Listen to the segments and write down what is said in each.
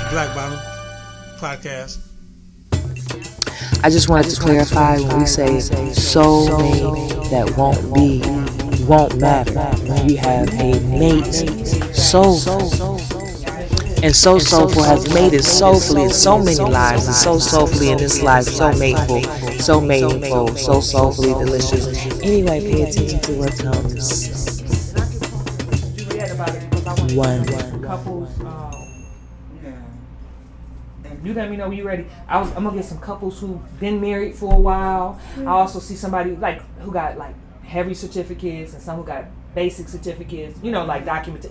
Black Bottom Podcast. I just wanted to clarify when we say soulmate that won't matter. When you have a mate, soulful. And so soulful has made it soulfully in so many lives, and so soulfully in this life, so mateful, so meaningful, so soulfully delicious. Anyway, pay attention to what comes. One. Couples, you let me know when you're ready. I'm gonna get some couples who've been married for a while. I also see somebody like who got like heavy certificates and some who got basic certificates, like document,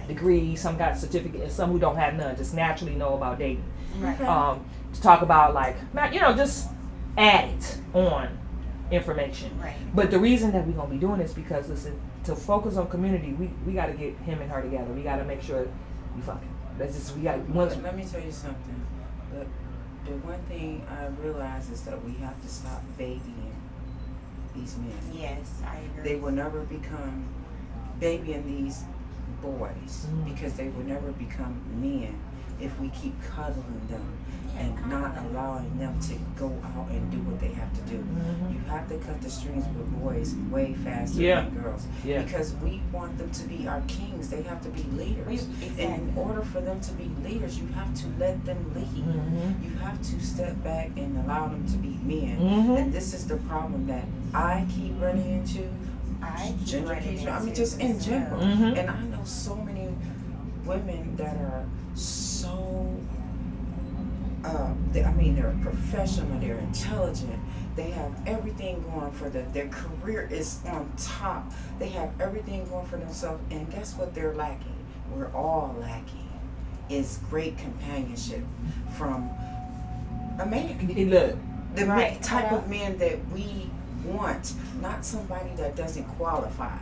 degrees. Some got certificates and some who don't have none, just naturally know about dating. Right. To talk about like, just add it on information. Right. But the reason that we're gonna be doing this because listen, to focus on community, we got to get him and her together. We got to make sure we fucking. That's just we got. Let me tell you something. The one thing I realize is that we have to stop babying these men. Yes, I agree. They will never become babying these boys because they will never become men if we keep cuddling them and not allowing them to go out and do what they have to do. You have to cut the strings with boys way faster than girls because we want them to be our kings. They have to be leaders. And in order for them to be leaders, you have to let them lead. You have to step back and allow them to be men. And this is the problem that I keep running into. Just in general. And I know so many women that are so they're professional, they're intelligent, they have everything going for them, their career is on top, they have everything going for themselves, and guess what they're lacking? We're all lacking is great companionship from a man. The type of man that we want, not somebody that doesn't qualify.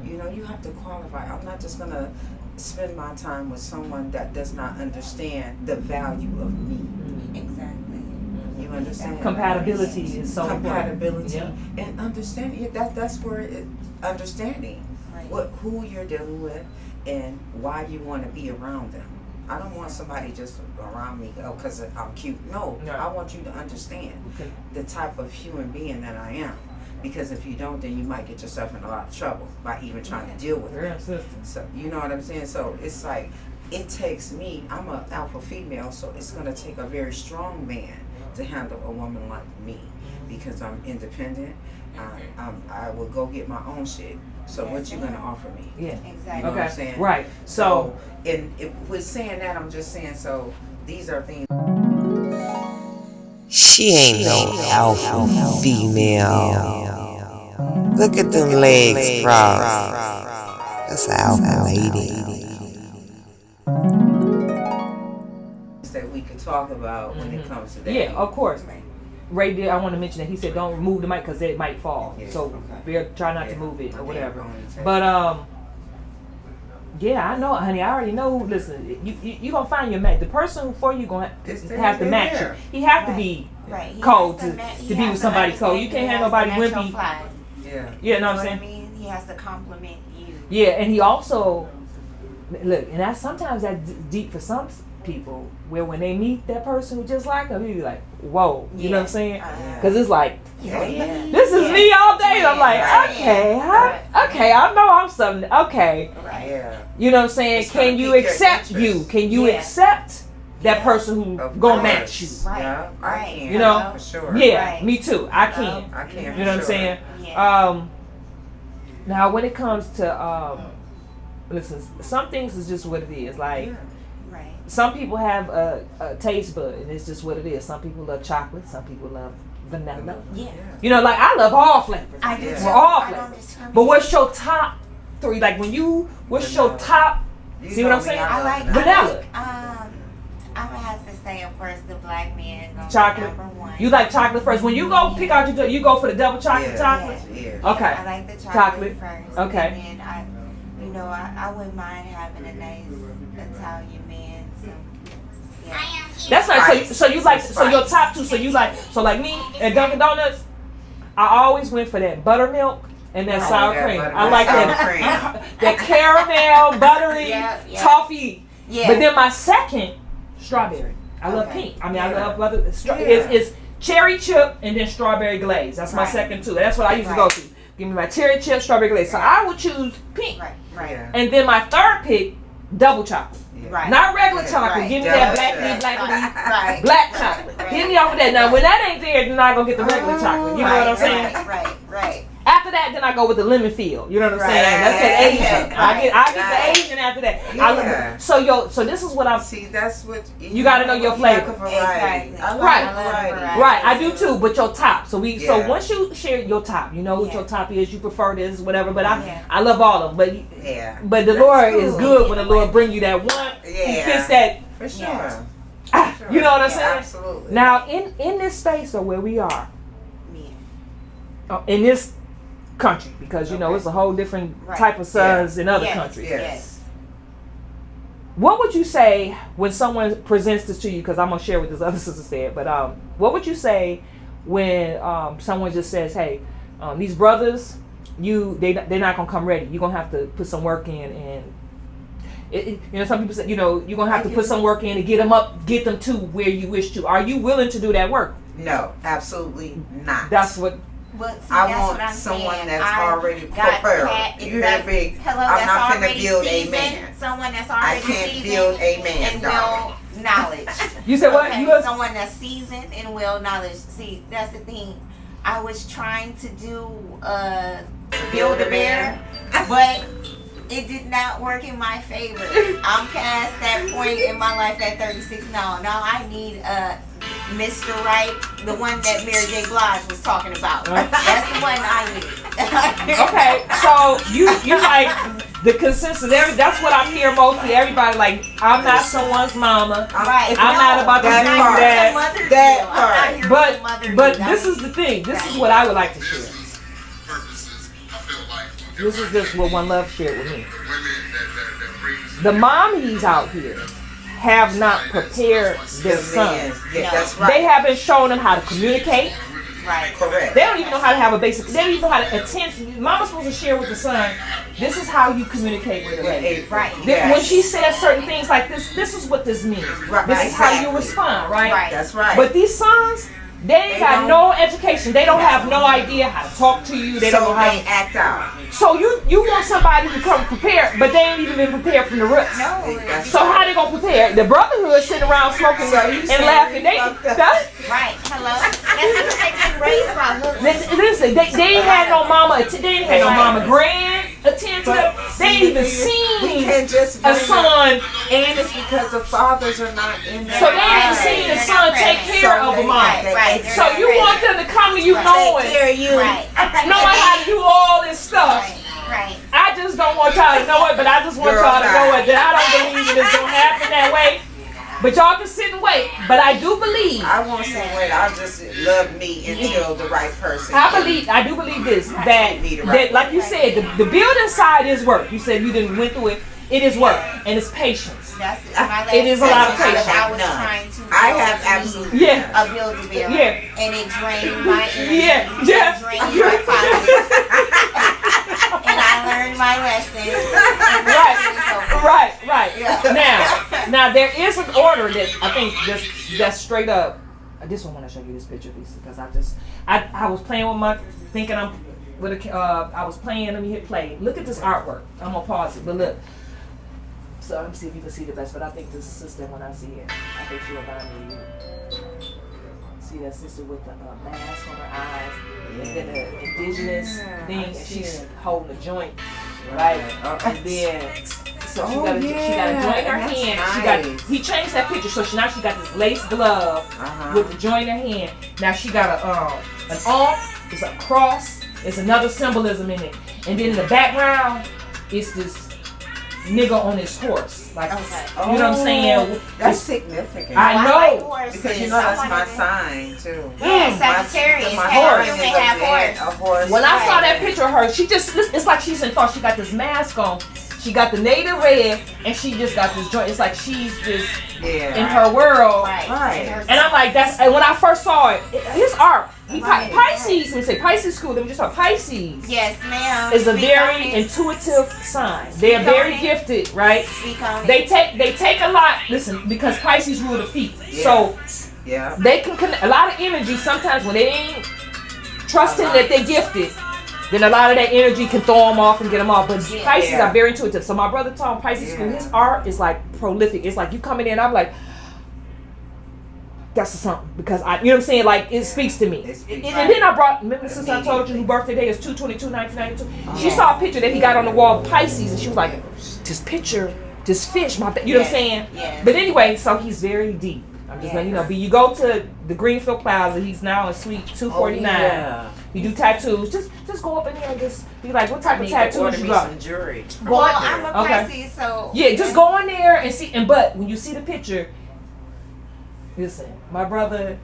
You have to qualify. I'm not just gonna spend my time with someone that does not understand the value of me. Exactly. You understand? Compatibility is so compatibility important. And understanding. That's where understanding who you're dealing with and why you want to be around them. I don't want somebody just around me because I'm cute. No, I want you to understand the type of human being that I am. Because if you don't, then you might get yourself in a lot of trouble by even trying to deal with it. So you know what I'm saying? So it's like, it takes me, I'm an alpha female, so it's going to take a very strong man to handle a woman like me. Because I'm independent, I will go get my own shit. So what you going to offer me? Yeah, exactly. You know what I'm saying? Right. So with saying that, I'm just saying, so these are things. She ain't no alpha female. Look at them legs crossed. That's an alpha lady. That we could talk about when it comes to that. Yeah, of course. Ray did. I want to mention that he said don't move the mic because it might fall. So try not to move it or whatever. But I know, honey. I already know. Listen, you gonna find your match. The person for you gonna have to match you. He have to be cold to be with somebody cold. You can't have nobody wimpy. You know what I'm saying? He has to compliment you. Yeah, and he also look, and sometimes that's deep for some people. Where when they meet that person who just like them, you be like, whoa, you know what I'm saying? Because it's like, this is me all day. I'm like, okay, I know I'm something. Okay, you know what I'm saying? Can you accept you? Can you accept that person who gonna match you? Yeah, I can. You know, for sure. Yeah, me too. I can. I can. You know what I'm saying? Now when it comes to listen, some things is just what it is. Like. Some people have a taste bud, and it's just what it is. Some people love chocolate. Some people love vanilla. Yeah. Like I love all flavors. I do too. All flavors. But what's your top 3? Like what's your top? See what I'm saying? I like vanilla. I'm gonna have to say, of course, the black man. Chocolate. Number 1. You like chocolate first. When you go pick out you go for the double chocolate. Yeah. Okay. I like the chocolate first. Okay. And then I wouldn't mind having a nice Italian man. That's right. So you like your top 2. So like me at Dunkin' Donuts, I always went for that buttermilk and that sour cream. I like that caramel buttery toffee. Yeah. But then my second strawberry. I love Okay. pink. I mean, I love Yeah. it's cherry chip and then strawberry glaze. That's my Right. second two. That's what I usually go Right. to. Give me my cherry chip, strawberry glaze. So I would choose pink. Right. Right. Yeah. And then my third pick, double chocolate. Yeah. Right. Not regular Yeah. chocolate. Right. Give me Double that black chocolate. Right. black Right. chocolate. Right. Hit me off with that. Now, when that ain't there, then I go get the regular chocolate. You know what I'm saying? Right. After that, then I go with the lemon field. You know what I'm Right. saying? That's that Asian. Right. I get Right. the Asian after that. Yeah. So this is what I'm. See, that's what You gotta know your flavor. Variety. Exactly. I like Right. variety. Right, I do too. But your top. So Yeah. once you share your top, you know what Yeah. your top is. You prefer this, whatever. But Yeah. I love all of them. Yeah. But the That's Lord is cool. good when the Lord bring you that one who Yeah. fits that. For sure. Yeah. Sure. You know what I'm Yeah, saying? Absolutely. Now in this space or where we are, Yeah. in this country, because you know Okay. it's a whole different Right. type of sons in other Yes. countries. Yes. What would you say when someone presents this to you? Because I'm gonna share what this other sister said. But what would you say when someone just says, "Hey, these brothers, they're not gonna come ready. You're gonna have to put some work in." And you know, some people say, you know, you're gonna have to put some work in to get them to where you wish to. Are you willing to do that work? No, absolutely not. That's what. Well, see, I that's want what I'm someone saying. that's I already got prepared. that You hear me? Hello, I'm that's not finna already build a seasoned. man. Someone that's I already can't seasoned build a man, and dog. well knowledge. You said what? Okay, You was, someone that's seasoned and well knowledge. See, that's the thing. I was trying to do build a bear, but it did not work in my favor. I'm past that point in my life at 36 now. Now I need Mr. Right, the one that Mary J. Blige was talking about. That's the one I need. okay, so you like the consensus. That's what I hear mostly. Everybody like, I'm not someone's mama. Right. I'm not about to that do part. that. That part. But this is the thing. This is what I would like to share. This is just what One Love shared with me. The mommies out here have not prepared their sons. Yeah, that's right. They haven't shown them how to communicate. Right. Correct. They don't even know how to have a basic. They don't even know how to attend. Mama's supposed to share with the son. This is how you communicate with a lady. Right. Then when she says certain things like this, this is what this means. Right, This is how you exactly. respond, right? Right. That's right. But these sons, they ain't got don't- no education. They don't have no idea how to talk to you. They don't know so how. they act out. So you want somebody to come prepared, but they ain't even been prepared from the roots. No. That's So how they gonna prepare? The brotherhood sitting around smoking So you and saying laughing. we They fucked up. Right. Hello. That's because they've been raised by hood. listen. They ain't had no mama. They ain't had no mama grand attend to them. They ain't even we seen can't just a blame son. them. And it's because the fathers are not in there. So they ain't seen the son take care of a mom. Right. So you want them to come to you knowing, Take care of you. Right. knowing how to do all this stuff. Right. I just don't want y'all to know it, but I just want Girl, y'all to know bye. it. That I don't believe it's gonna happen that way. But y'all can sit and wait. But I do believe. I won't say wait. I'll just love me until the right person. I do believe this, that like you said, the building side is work. You said you didn't went through it. It is work and it's patience. That's my last It is a lot of question. patience. I was None. trying to I build have me absolutely Yeah. a build-a-bear. Yeah. And it drained my energy. Yeah. It drained my pockets. And I learned my lesson. And Right. Yeah. Now there is an order that I think that's straight up. This one I want to show you this picture, Lisa, because I was playing with my thinking I was playing. Let me hit play. Look at this artwork. I'm gonna pause it, but look. So let me see if you can see the best. But I think this sister, when I see it, I think she'll remind me of you. See that sister with the mask on her eyes, and then the indigenous thing, and she's holding a joint, right? And then so she got a joint in her that's hand. nice. He changed that picture, so now she got this lace glove with the joint in her hand. Now she got an arm, it's a cross, it's another symbolism in it, and then in the background, it's this nigga on his horse, like you know what I'm saying? That's significant. I know. Because you know that's my sign too. Yeah, Sagittarius. My Half sign human, is half a horse. horse. When I saw that picture of her, it's like she's in thought. She got this mask on. She got the native red, and she just got this joint. It's like she's just in her world. Right. Right. And I'm like, and when I first saw it, his art, Pisces. Let me say Pisces school. Let me just talk. Pisces. Yes, ma'am. Is a Speak very on it. intuitive sign. They are very gifted, right? Speak on They it. take a lot. Listen, because Pisces rule the feet, Yeah. so Yeah. they can connect a lot of energy. Sometimes when they ain't trusting that they're gifted, then a lot of that energy can throw them off and get them off. But Pisces are very intuitive. So my brother taught Pisces school. His art is like prolific. It's like you coming in, I'm like, that's something, because you know what I'm saying, like it speaks to me. And then I brought, remember the sister I told you whose birthday day is 2/22/1992. She saw a picture that he got on the wall of Pisces, and she was like, this picture, this fish, you know what I'm saying? Yes. But anyway, so he's very deep. I'm just letting you know. But you go to the Greenfield Plaza, he's now in suite 249. You do tattoos. Just go up in there and just be like, what type of tattoos you got? Some jewelry. Well, I'm a Pisces, so yeah, just go in there and see. And but when you see the picture, listen, my brother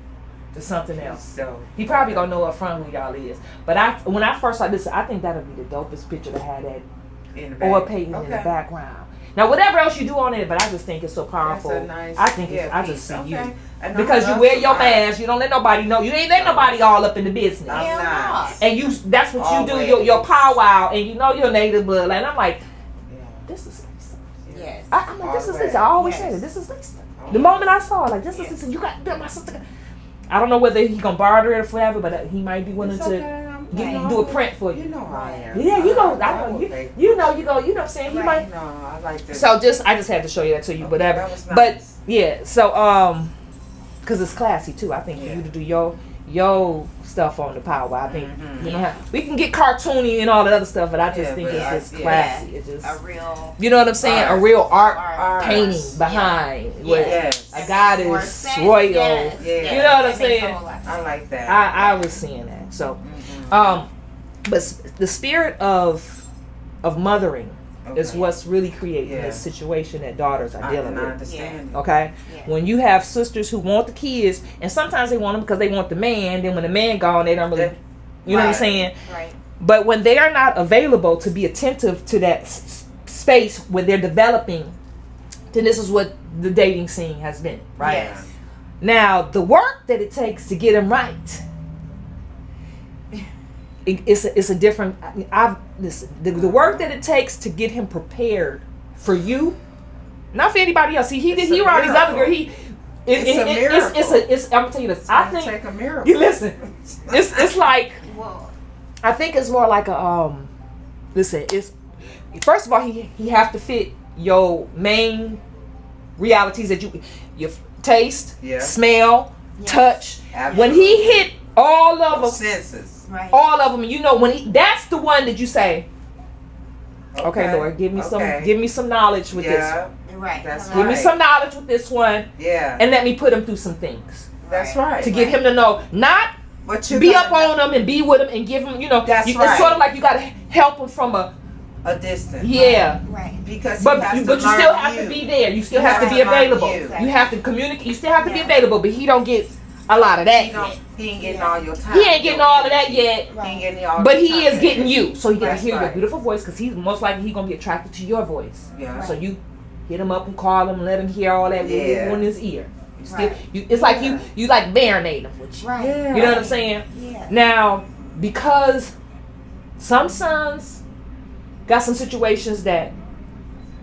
is something else. So he probably don't know up front who y'all is. But when I first saw this, I think that'll be the dopest picture to have that oil painting in the background. Now, whatever else you do on it, but I just think it's so powerful. That's a nice, I think I just see you. And Because you wear your mask, you don't let nobody know. You ain't let nobody all up in the business. I'm not. And that's what you do, your powwow, and you know your native blood. And I'm like, this is Lisa. yes. I'm like, this is Lisa. I always say that, this is Lisa. The moment I saw it, like, this is Lisa. You got my sister. I don't know whether he gonna barter it forever, but he might be willing to do a print for you. You know I am. Yeah, you know, I know you know what I'm saying. He might. No, I like this. So I just had to show you that to you, whatever. That was nice. But yeah, so because it's classy too. I think for you to do your stuff on the power, I think you know we can get cartoony and all that other stuff, but I just think it's just classy. It's just a real. You know what I'm saying? Art. A real art painting Yes. behind Yes. a goddess royal. Yes. Yeah. You know what I'm That makes saying? a whole lot of I like that. I was seeing that. So, but the spirit of mothering is what's really creating this situation that daughters are dealing with. Understand. Okay, Yeah. when you have sisters who want the kids, and sometimes they want them because they want the man. Then when the man gone, they don't really, you know what I'm saying? Right. But when they are not available to be attentive to that space where they're developing, then this is what the dating scene has been, right? Yes. Now, the work that it takes to get them right, it's a different. Listen, the work that it takes to get him prepared for you, not for anybody else. See, he around these other girls. It's I'm gonna tell you this. I think take a miracle. you listen. It's like. Well, I think it's more like a listen, it's first of all he have to fit your main realities that you taste, smell, touch. Absolutely. When he hit all of them, senses, right. all of them, you know, when that's the one that you say, okay, Lord, give me some knowledge with this one. Right. That's Give me some knowledge with this one. Yeah. And let me put him through some things. That's right. To get him to know, not But you be up on them and be with them and give them, you know, That's it's right. sort of like you got to help them from a distance. yeah. Right. Because But he has you to still learn have you. to be there. You still You have to have be to learn available. you. You have to communicate. You still have to be available, but he don't get a lot of that yet. He ain't getting all your time. He ain't getting all of that yet. He ain't getting all But the he time. is getting you. So he got to That's hear your right. beautiful voice because he's most likely he gonna be attracted to your voice. Yeah. So you hit him up and call him and let him hear all that Yeah. in his ear. You still, Right. it's like you like marinate him with you. Right. Yeah. You know what I'm saying? Yeah. Now, because some sons got some situations that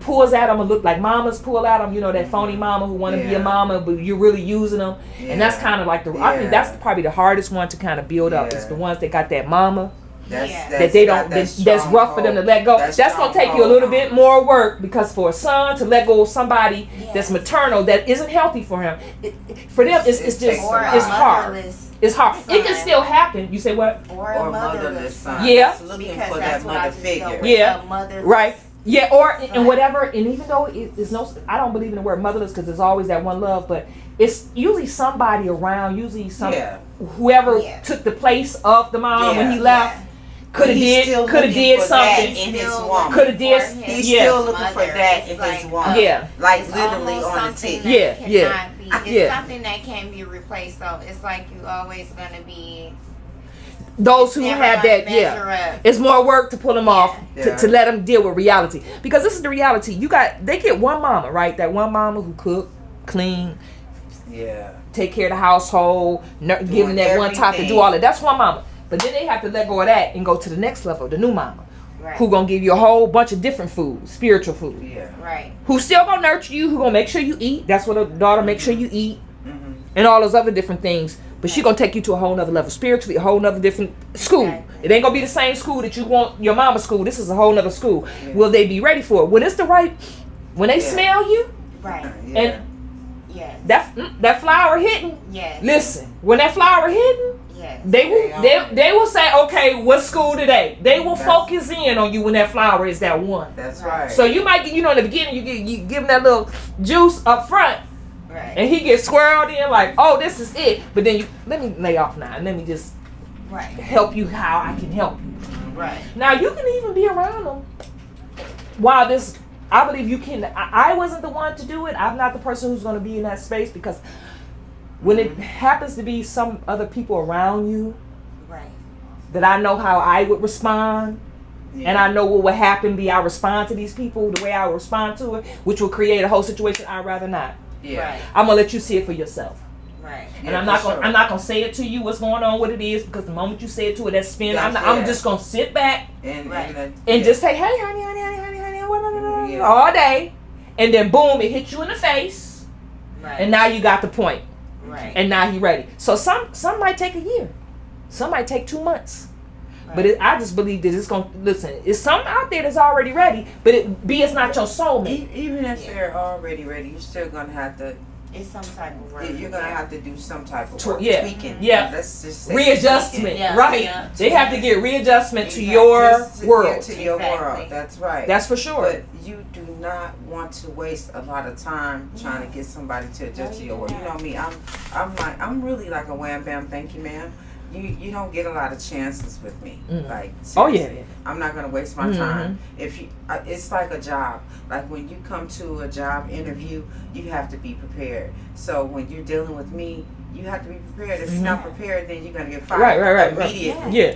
pulls at them and look like mamas pull at them, you know, that phony mama who want to be a mama, but you're really using them. And that's kind of like I think that's probably the hardest one to kind of build up is the ones that got that mama that they don't, that's rough for them to let go. That's going to take you a little bit more work because for a son to let go of somebody that's maternal, that isn't healthy for him, for them, it's just, it's hard. It's hard. It can still happen. You say what? Or a motherless son. Yeah. It's looking Because for that's that what I mother just figure. go with. Yeah. A motherless Right. Yeah, or son. and whatever, and even though it's no, I don't believe in the word motherless because there's always that one love, but it's usually somebody around, usually whoever took the place of the mom when he left could have did something. In his woman. Could have did. He's still looking for that in his woman. Yeah. Like It's literally almost on the something tip. that Yeah, cannot be- It's something that can be replaced. So it's like you always gonna be. Those who never have gonna that, measure up. it's more work to pull them off Yeah. to let them deal with reality because this is the reality. They get one mama, right? That one mama who cook, clean, Yeah. take care of the household, giving that one time to do all that. That's one mama. But then they have to let go of that and go to the next level, the new mama. Right. Who gonna give you a whole bunch of different food, spiritual food. Yeah. Right. Who still gonna nurture you, who gonna make sure you eat. That's what a daughter make sure you eat. And all those other different things. But she gonna take you to a whole nother level. Spiritually, a whole nother different school. Exactly. It ain't gonna be the same school that you want your mama's school. This is a whole nother school. Yeah. Will they be ready for it? When it's the right, when they smell you, right? And that flower hitting. Yeah. Listen, when that flower hitting, they will say, okay, what school today? They will focus in on you when that flower is that one. That's right. So you might get, in the beginning, you give him that little juice up front. Right. And he gets swirled in like, oh, this is it. But then let me lay off now and let me just help you how I can help you. Right. Now you can even be around them while this. I believe you can. I wasn't the one to do it. I'm not the person who's going to be in that space because when it happens to be some other people around you, that I know how I would respond. And I know what would happen. I respond to these people the way I would respond to it, which will create a whole situation I'd rather not. Yeah. Right. I'm gonna let you see it for yourself. Right. And yeah, I'm not gonna say it to you what's going on, what it is, because the moment you say it to it, that spin. I'm just gonna sit back and just say, hey, honey, all day, and then boom, it hits you in the face, and now you got the point, and now he ready. So some might take a year, some might take 2 months. But I just believe that it's gonna listen. It's some out there that's already ready, but it's not your soulmate. Even if they're already ready, you're still gonna have to. It's some type of work. You're gonna have to do some type of work. Tweaking. Yeah. Let's just say readjustment. Yeah. Right. Yeah. They have to get readjustment to your world. To your world. That's right. That's for sure. But you do not want to waste a lot of time trying to get somebody to adjust to your world. You know me. I'm really like a wham bam. Thank you, ma'am. You don't get a lot of chances with me. Like seriously. I'm not gonna waste my time. If you, it's like a job. Like when you come to a job interview, you have to be prepared. So when you're dealing with me, you have to be prepared. If you're not prepared, then you're gonna get fired. Right. Immediately. Yeah.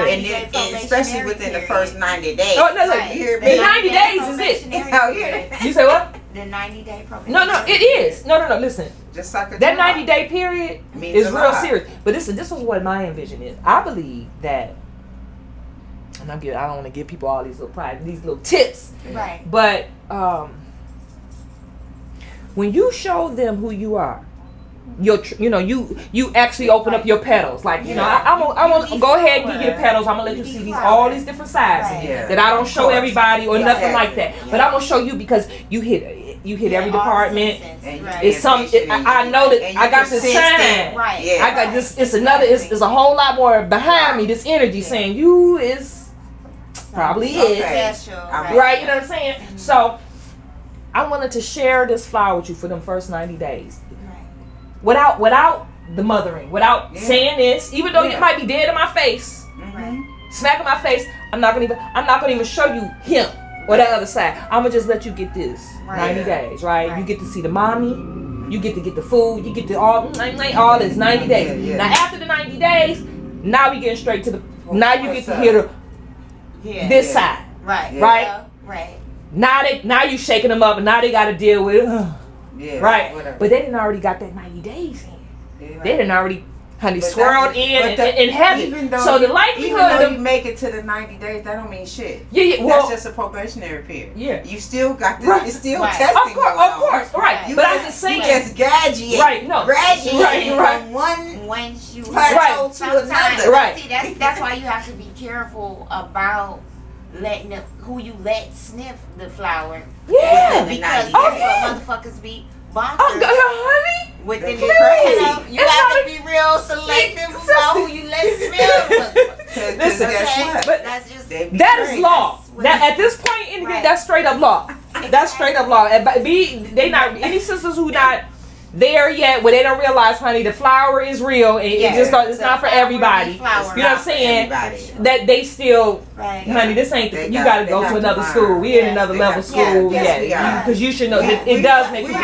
And then, especially within the first 90 days. Oh no, look, the 90 days is it. You say what? The 90-day probation. No, it is. No. Listen. Just like that 90-day period is real serious. But listen, this was what my envision is. I believe that, and I don't want to give people all these little tips. Right. But when you show them who you are, you actually open up your petals. Like I'm gonna go ahead and give you the petals. I'm gonna let you see all these different sides that I don't show everybody or nothing like that. But I'm gonna show you because you hit every department. It's I know that I got this sign. Right. Yeah. I got this. It's a whole lot more behind me. This energy saying you is probably it. Right. You know what I'm saying? So I wanted to share this flower with you for them first 90 days. Without the mothering, without saying this, even though it might be dead in my face, smacking my face, I'm not gonna even show you him or that other side. I'm gonna just let you get this 90 days, right? You get to see the mommy, you get to get the food, you get to all this 90 days. Now after the 90 days, now we getting straight to now you get to hear this side, right? Now you shaking them up, and now they got to deal with it. Whatever. But they didn't already got that 90 days in. They didn't already, honey, swirled in and heavy. So the likelihood of you make it to the 90 days, that don't mean shit. Well, that's just a probationary period. Yeah. You still got this. It's still testing. Of course. Right. But I'm just saying. You just graduate. Right. No. Graduate from one once you plateau to another. Right. See, that's why you have to be careful about letting who you let sniff the flower. Yeah. Because that's what motherfuckers be bonkers. Honey. Within the crazy. You have to be real selective about who you let sniff. Listen, but that's just that is law. That at this point in the game, that's straight up law. That's straight up law. They not any sisters who not there yet where they don't realize, honey, the flower is real and it's not for everybody. You know what I'm saying? That they still, honey, this ain't you gotta go to another school. We in another level school, because you should know that it does make people.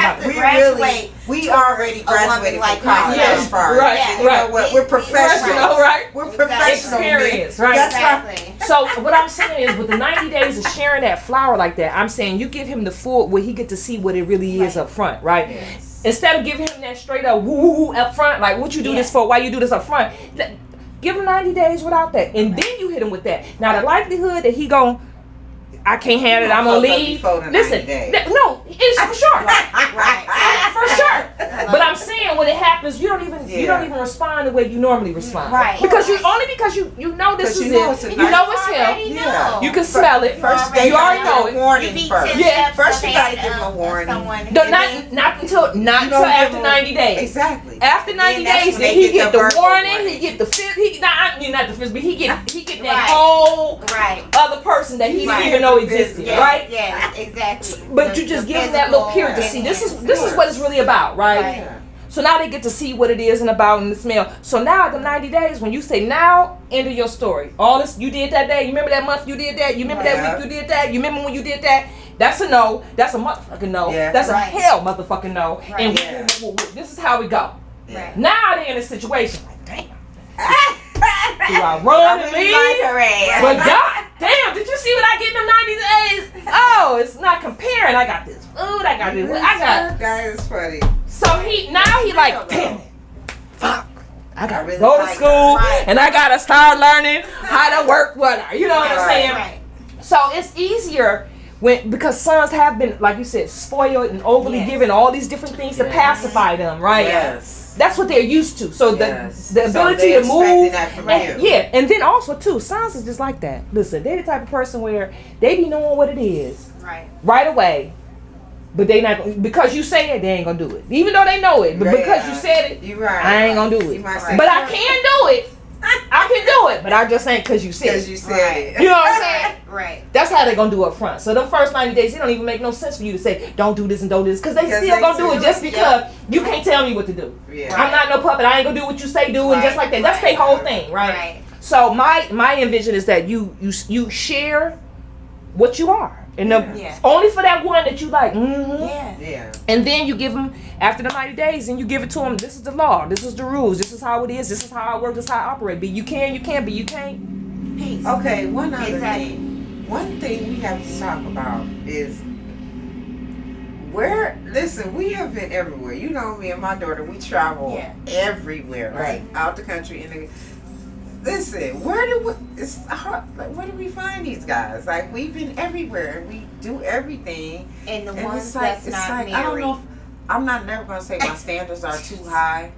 We already graduated from college as far. Right. We're professionals, right? We're professional. Experience, right? Exactly. So what I'm saying is, with the 90 days of sharing that flower like that, I'm saying you give him the full where he get to see what it really is up front, right? Instead of giving him that straight up woo up front, like what you do this for, why you do this up front, give him 90 days without that, and then you hit him with that. Now the likelihood that he gon' I can't have it, I'm gonna leave. Listen, no, it's for sure. Right. For sure. But I'm saying when it happens, you don't even respond the way you normally respond. Right. Because you know this is it. You know it's him. Yeah. You can smell it. First, you already know it. Warning first. Yeah. First you gotta give him a warning. Not until after 90 days. Exactly. After 90 days, then he get the warning. He get the fifth. Not the fifth, but he get that whole other person that he didn't even know existed, right? Yeah, exactly. But you just give them that little period to see. This is what it's really about, right? So now they get to see what it is and about and the smell. So now the 90 days, when you say now, end of your story. All this you did that day. You remember that month you did that. You remember that week you did that. You remember when you did that. That's a no. That's a motherfucking no. Yeah. That's a hell motherfucking no. Right. And this is how we go. Right. Now they're in a situation like, damn. Do I run and leave? But God damn, did you see what I get in them 90 days? Oh, it's not comparing. I got this food. I got this. That is funny. So he like, damn it. Fuck. I gotta go to school and I gotta start learning how to work whatever. You know what I'm saying? Right. So it's easier because sons have been, like you said, spoiled and overly given all these different things to pacify them, right? Yes. That's what they're used to. So the ability to move, and then also too, sons is just like that. Listen, they're the type of person where they be knowing what it is right away, but they not because you say it, they ain't gonna do it. Even though they know it, but because you said it, I ain't gonna do it. But I can do it. I can do it, but I just ain't because you said it. You know what I'm saying? Right. That's how they're gonna do up front. So the first 90 days, it don't even make no sense for you to say, don't do this and don't do this, because they still gonna do it just because you can't tell me what to do. Yeah. I'm not no puppet. I ain't gonna do what you say do, and just like that. That's their whole thing, right? So my envision is that you share what you are. And only for that one that you like, and then you give them, after the 90 days, and you give it to them, this is the law, this is the rules, this is how it is, this is how I work, this is how I operate. But you can, but you can't. Peace. Okay, one other thing. One thing we have to talk about is listen, we have been everywhere. You know, me and my daughter, we travel everywhere, right? Out the country. Listen, where do we find these guys? Like, we've been everywhere and we do everything. And the ones that's not married. I don't know I'm never going to say my standards are too high,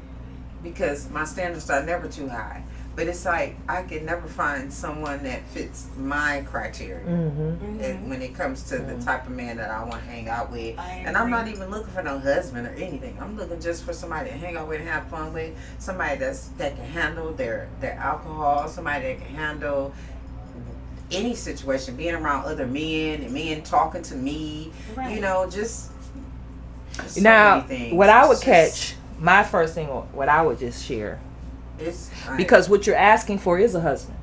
because my standards are never too high. But it's like, I can never find someone that fits my criteria when it comes to the type of man that I want to hang out with. And I'm not even looking for no husband or anything. I'm looking just for somebody to hang out with and have fun with. Somebody that can handle their alcohol. Somebody that can handle any situation. Being around other men and men talking to me. Right. You know, just so now, many things. What I would catch, my first thing, what I would just share. Because what you're asking for is a husband.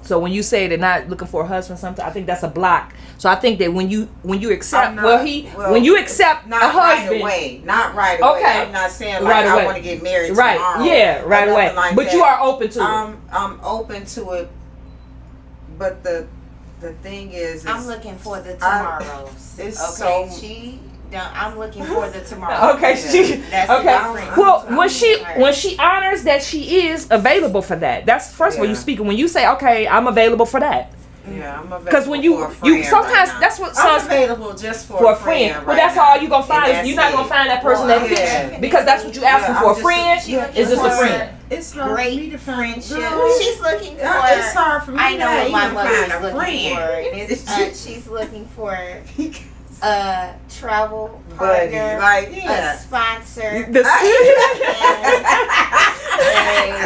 So when you say they're not looking for a husband, sometimes I think that's a block. So I think that when you accept, when you accept a husband, not right away. Okay. I'm not saying like I want to get married tomorrow. Yeah, right away. Like but that. You are open to it. I'm open to it. But the thing is, I'm looking for the tomorrows. I'm looking for the tomorrow. Okay, well, when she honors that she is available for that, that's first of all you speaking. When you say, okay, I'm available for that. Yeah, I'm available. Because when you sometimes that's what I'm available just for a friend. Well, that's all you gonna find. You're not gonna find that person that fits you, because that's what you asking for. A friend is just a friend. It's hard great for me to find friendship. She's looking for. It's hard for me. I know what my mother is looking for. She's looking for a travel partner, a sponsor.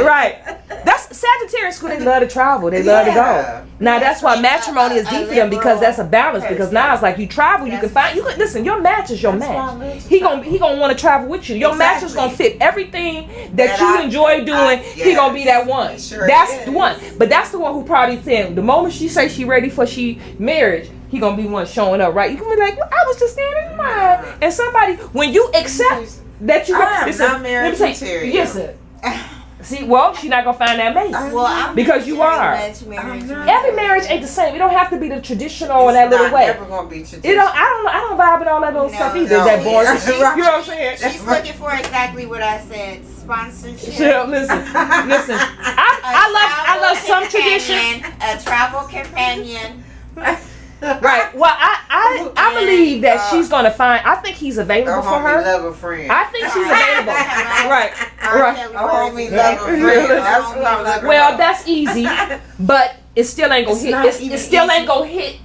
Right. That's Sagittarius school. They love to travel. They love to go. Now that's why matrimony is deep for them, because that's a balance. Because now it's like you travel, you can find. Listen. Your match is your match. He gonna want to travel with you. Your match is gonna fit everything that you enjoy doing. He gonna be that one. That's the one. But that's the one who probably said the moment she say she ready for marriage, he gonna be one showing up, right? You can be like, well, I was just standing in line, and somebody, when you accept that you not married material. Listen, See, well, she's not gonna find that mate. Well, I'm because you are. Every marriage ain't the same. It don't have to be the traditional in that little way. It's never gonna be traditional. I don't vibe with all that little stuff either. That boring. You know what I'm saying? She's looking for exactly what I said. Sponsorship. Listen. I love some traditions. A travel companion. Right. Well, I believe that she's gonna find. I think he's available for her. Love a friend. I think she's available. Right. A homie love a friend. That's what I'm looking Well, for. that's easy, but it still ain't gonna hit. It still ain't gonna hit.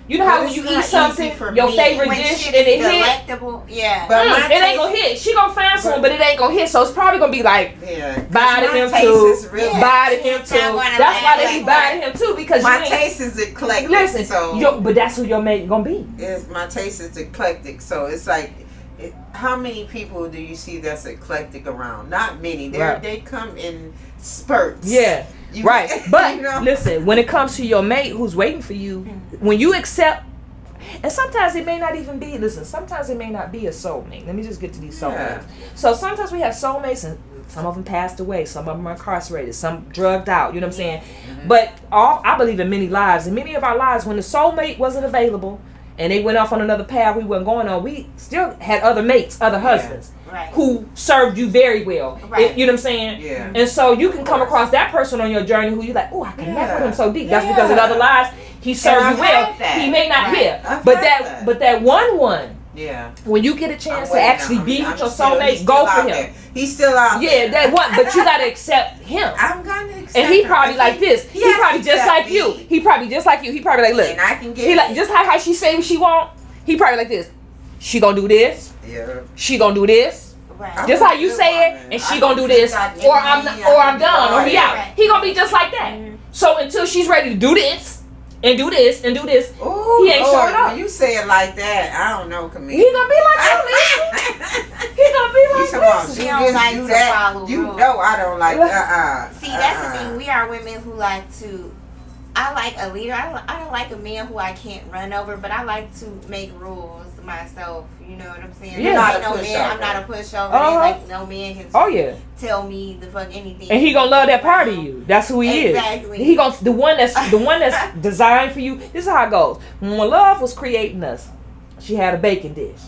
You know how when you eat something, your favorite dish, and it hit. Yeah. But it ain't gonna hit. She gonna find someone, but it ain't gonna hit. So it's probably gonna be like, buy to him too, buy to him too. That's why they be buying him too, because my taste is eclectic. Listen, so but that's who your mate gonna be. My taste is eclectic, so it's like, how many people do you see that's eclectic around? Not many. They come in spurts. Yeah. Right. But listen, when it comes to your mate who's waiting for you, when you accept, and sometimes it may not even be, sometimes it may not be a soulmate. Let me just get to these soulmates. Yeah. So sometimes we have soulmates, and some of them passed away, some of them are incarcerated, some drugged out, you know what I'm saying? Mm-hmm. But I believe in many lives, and many of our lives, when the soulmate wasn't available, and they went off on another path we weren't going on, we still had other mates, other husbands. Right. Who served you very well. Right. You know what I'm saying? Yeah. And so you can come across that person on your journey who you're like, oh, I connect with him so deep. That's because in other lives he served you well. He may not hear. But that one. Yeah. When you get a chance to actually be with your soulmate, go for him. He's still out there. Yeah, that one. But you gotta accept him. I'm gonna accept him. And he probably like this. He probably just like you. He probably just like you. He probably like, look. And I can get like just how she say what she want. He probably like this. She gonna do this. Yeah. She gonna do this. Right. Just how you say it, and she gonna do this, or I'm done, or he out. He gonna be just like that. So until she's ready to do this, and do this, and do this, ooh, he ain't showing up. When you say it like that, I don't know, Kamiki. He gonna be like you, Lisa. He gonna be like this. She don't like to follow rules. You know I don't like See, that's the thing. We are women who like to. I like a leader. I don't like a man who I can't run over, but I like to make rules myself. You know what I'm saying? Yeah. I'm not a pushover. Like no man can tell me the fuck anything. And he gonna love that part of you. That's who he is. He gonna the one that's designed for you. This is how it goes. When love was creating us, she had a baking dish.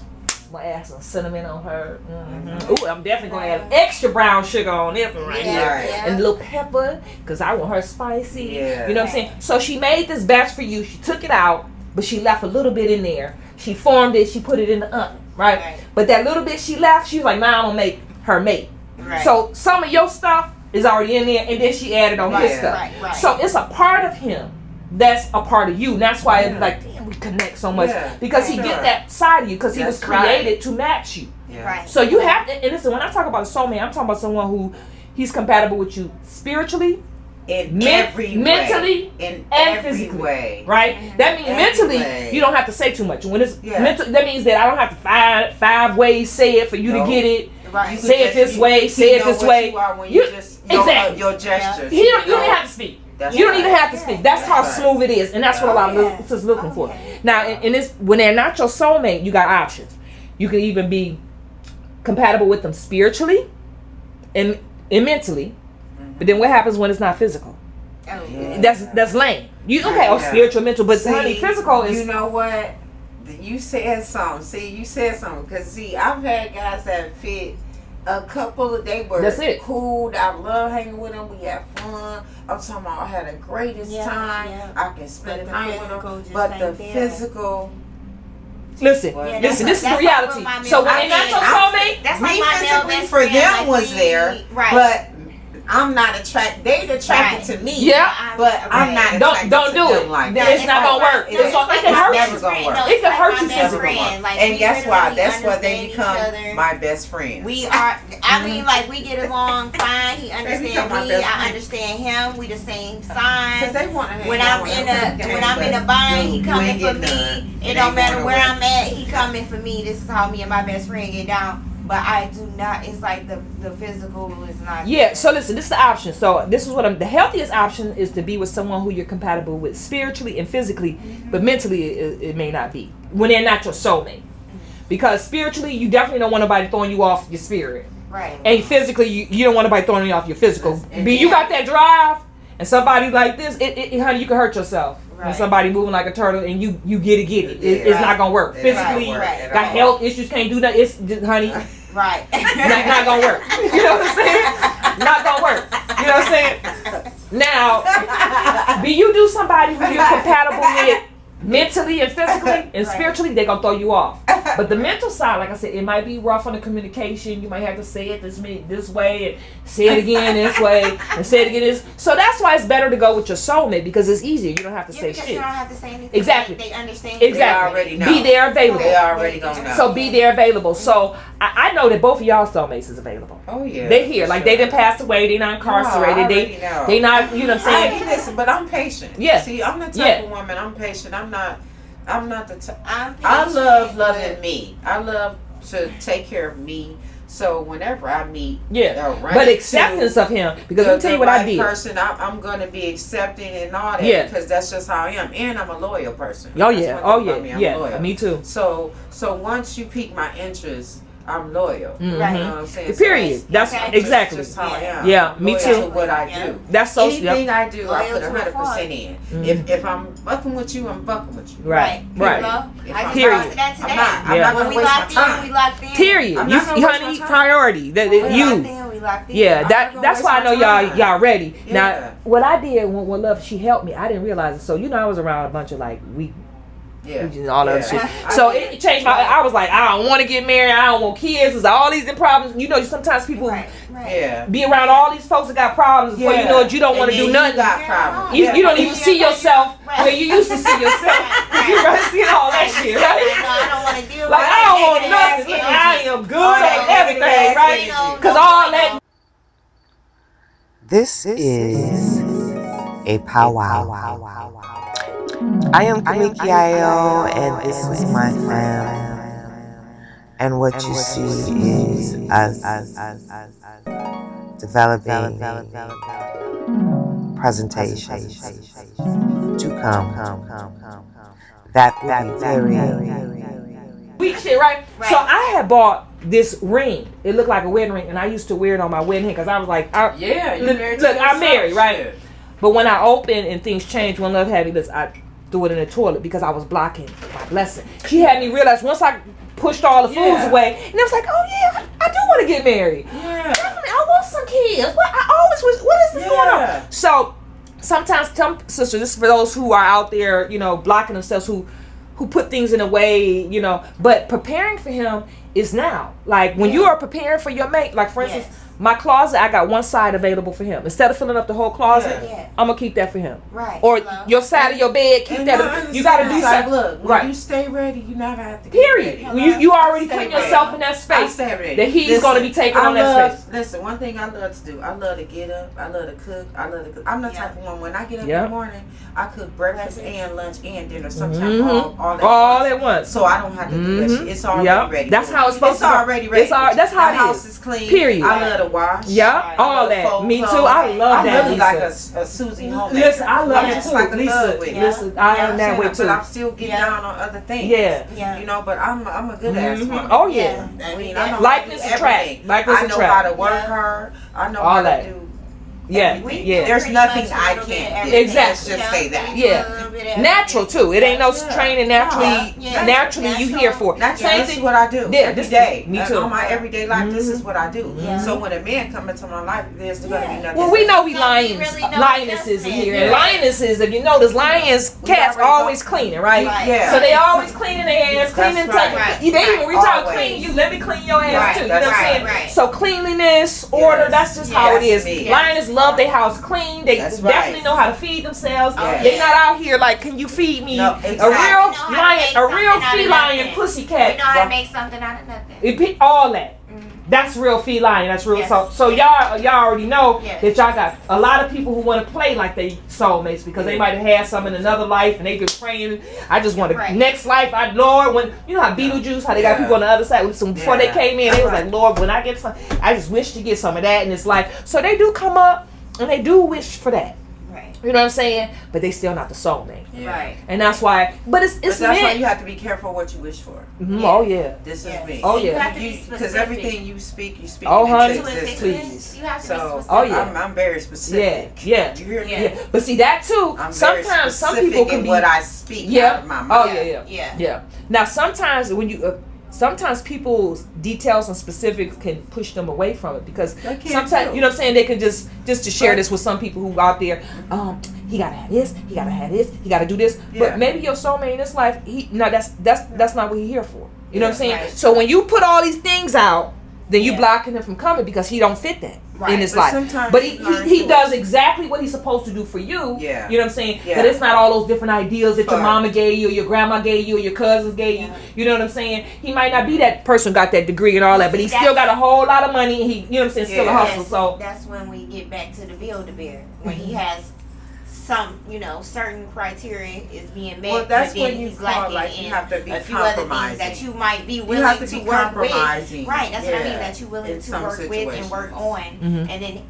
I'm gonna add some cinnamon on her. Mm-hmm. Ooh, I'm definitely gonna add extra brown sugar on this one right here. Yeah. And a little pepper, because I want her spicy. Yeah. You know what I'm saying? So she made this batch for you. She took it out, but she left a little bit in there. She formed it, she put it in the oven, right? But that little bit she left, she was like, nah, I'm gonna make her mate. Right. So some of your stuff is already in there, and then she added on his stuff. Right. So it's a part of him that's a part of you. And that's why it's like, damn, we connect so much. Yeah. Because he get that side of you, because he was created to match you. Yeah. Right. So you have to, and listen, when I talk about a soulmate, I'm talking about someone who he's compatible with you spiritually, mentally, and physically, right? Mm-hmm. That means mentally, you don't have to say too much. When it's mental, that means that I don't have to find 5 ways say it for you to get it. Right. Say it this way. Say it this way. You just exactly your gestures. You don't even have to speak. You don't even have to speak. That's how smooth it is, and that's what a lot of sisters looking for. Now, in this, when they're not your soulmate, you got options. You can even be compatible with them spiritually and mentally. But then what happens when it's not physical? Oh, yeah. That's lame. Spiritual, mental, but honey, physical is. You know what? You said something. You said something. Because I've had guys that fit a couple of days. That's it. Cool. I love hanging with them. We have fun. I'm talking about I had the greatest time. Yeah. I can spend time with them. But the physical. Listen, this is the reality. So when they're not your soulmate, that's like my physically for them was there, but I'm not attracted. They attracted to me. Yeah, but I'm not attracted don't do to it. them like that. It's not gonna work. It can hurt you. It can hurt you physically. And guess why? That's why they become my best friends. We are. I mean, like we get along fine. He understands me. I understand him. We the same sign. When I'm in a bind, he coming for me. It don't matter where I'm at. He coming for me. This is how me and my best friend get down. But I do not. It's like the physical is not. Yeah. There. So listen, this is the option. So this is the healthiest option is to be with someone who you're compatible with spiritually and physically, but mentally it may not be when they're not your soulmate. Because spiritually, you definitely don't want nobody throwing you off your spirit. Right. And physically, you don't want nobody throwing you off your physical. Yes. But you got that drive, and somebody like this, honey, you can hurt yourself. When Right. somebody moving like a turtle and you get it. It's Right. not gonna work. It's Physically, not gonna work got at all. health issues, can't do nothing. It's just, honey, Right. not gonna work. You know what I'm saying? Not gonna work. You know what I'm saying? Now, be you do somebody who you're compatible with mentally and physically and spiritually, they're gonna throw you off. But the mental side, like I said, it might be rough on the communication. You might have to say it this way and say it again this way and say it again this. So that's why it's better to go with your soulmate, because it's easier. You don't have to say Because shit. you don't have to say anything. Exactly. They understand. Exactly. They already know. Be there available. They already gonna know. So be there available. So I know that both of y'all soulmates is available. Oh yeah. They here, like they didn't pass away. They not incarcerated. They not. You know what I'm saying? Listen, but I'm patient. Yeah. See, I'm the type Yeah. of woman. I'm patient. I'm not the type. I'm I patient, love loving but- me. I love to take care of me. So whenever I meet, But acceptance of him, because let me tell you what I did. Person, I'm gonna be accepting and all that, because that's just how I am, and I'm a loyal person. Oh That's yeah, one oh thing about me, I'm yeah, loyal. me too. So once you pique my interest, I'm loyal. Mhm. You know what I'm saying? Period. That's Okay. exactly. Just how I am. Yeah, I'm me loyal too. to what I Yeah. do. That's so. Anything I do, I Loyal put to a 100% in. If I'm bucking with you, I'm bucking with you. Right. Right. If I I'm Period. just that today. I'm not Yeah. gonna When we waste my locked in, time. we locked in. Period. I'm You, not gonna waste honey, my time. priority. That We locked you. in, we locked in. Yeah, I'm not gonna that's waste why I my know time. y'all ready. Yeah. Now, what I did when love, she helped me. I didn't realize it. So I was around a bunch of like Yeah. and all that shit. I So did. it changed my. I was like, I don't want to get married. I don't want kids. There's all these problems. You know, sometimes people Right. Yeah. be around all these folks that got problems. Before you know it, you don't want to And do then nothing. You got problems. You don't even see yourself Right. where you used to see yourself. You right, see all that shit, I right? don't want to deal with Like I don't want negative ass nothing. energy. I am good All on that everything, negative ass right? energy. Because all that. This is a powwow. I am Kamiki IO, and this is my fam. And what you see is us developing presentations to come. That will be very Weak shit, right? So I had bought this ring. It looked like a wedding ring, and I used to wear it on my wedding because I was like, Yeah. You look, married to look, I'm yourself. married, right? Shit. But when I opened and things changed, when love had me, I threw it in the toilet because I was blocking my blessing. She had me realize once I pushed all the foods away, and I was like, oh yeah, I do want to get married. Yeah. Definitely, I want some kids. I always was. What is this going on? So sometimes, some sisters, this is for those who are out there, blocking themselves, who put things in a way, but preparing for him is now. Like when you are preparing for your mate, like for instance, my closet, I got one side available for him. Instead of filling up the whole closet, I'm gonna keep that for him. Right. Or your side of your bed, keep that. You gotta do something. Look, when you stay ready, you never have to get Period. ready. You already Stay putting ready. yourself in that I space stay ready. that he's gonna be taking on that space. Listen, one thing I love to do, I love to get up, I love to cook, I'm the type of woman, when I get up in the morning, I cook breakfast and lunch and dinner, sometimes all at once. So I don't have to do that shit. It's already ready. That's how it's supposed it's to be. already ready. That's how the it house is. is clean. Period. I love to wash. Yeah, all that. Fold Me too. clothes. I love that. I'm really like Lisa. a Susie homemaker. Listen, I love I'm it just too. like a Lisa, love with it. listen, I am that way But too. I'm still getting down on other things. Yeah. But I'm a good ass woman. Oh yeah. I mean, I know Likeness how to do attract. everything. Likeness I know attract. how to work hard. I know All how that. to do. Yeah. There's nothing I can't do. Exactly. Let's just say that. Yeah. Natural too. It ain't no training. Naturally, you here for. This is what I do every day. Me too. On my everyday life, this is what I do. So when a man come into my life, there's going to be nothing. Well, we know we lionesses in here, and lionesses. If you notice, lions, cats always cleaning, right? Yeah. So they always cleaning their ass, cleaning. They even reach out Always. clean you. Let me clean your ass too. You know what I'm saying? Right. So cleanliness, order. That's just how it is. Yes. Lioness love their house clean. They definitely know how to feed themselves. They not out here like, can you feed me? No, A exactly. real Know how to lion, make a real something out of feline nothing. pussycat. You know how to make something out of nothing. All that. That's real feline. That's real. Yes. So y'all already know Yes. that y'all got a lot of people who want to play like they soulmates because they might have had some in another life and they just praying. I just want to next life. Lord, when you know how Beetlejuice, how they got people on the other side. Before they came in, they was like, Lord, when I get some, I just wish to get some of that in this life. So they do come up and they do wish for that. Right. You know what I'm saying? But they still not the soulmate. Yeah. Right. And that's why, but it's But that's meant. why you have to be careful what you wish for. Mhm. Oh yeah. This Yeah. is me. Oh, You yeah. have to be Because specific. everything you speak Oh, into honey, existence. please. You have to be So specific. Oh, yeah. I'm very specific. Yeah. You hear me? Yeah. Yeah. But see that too. I'm very Sometimes some specific people can in be. what I speak Yeah. out of my mouth. Oh yeah. Yeah. Yeah. Now sometimes when you. Sometimes people's details and specifics can push them away from it because They can sometimes too. you know what I'm saying, they can just to share this with some people who out there, he gotta have this, he gotta have this, he gotta do this. Yeah. But maybe your soulmate in this life, that's not what he's here for. You know what I'm saying? Right. So when you put all these things out, then you Yeah. blocking him from coming because he don't fit that Right. in his But life. sometimes But you he learn to does exactly what he's supposed to do for you. Yeah. You know what I'm saying? Yeah. But it's not all those different ideas that your Fun. mama gave you, or your grandma gave you, or your cousins gave you. Yeah. You know what I'm saying? He might not be that person got that degree and all that, but he See, still got that's- a whole lot of money. And he, you know what I'm saying, still a Yeah. hustle. So That's when we get back to the Build-A-Bear, when he has some, certain criteria is being met. Well, that's but then when you he's call, lacking like, you in have to be a few other things compromising. that you might be You willing have to to be work with. compromising. Right, that's what I mean. Yeah. That you're willing In to some work with and work situations. on, Mhm. and then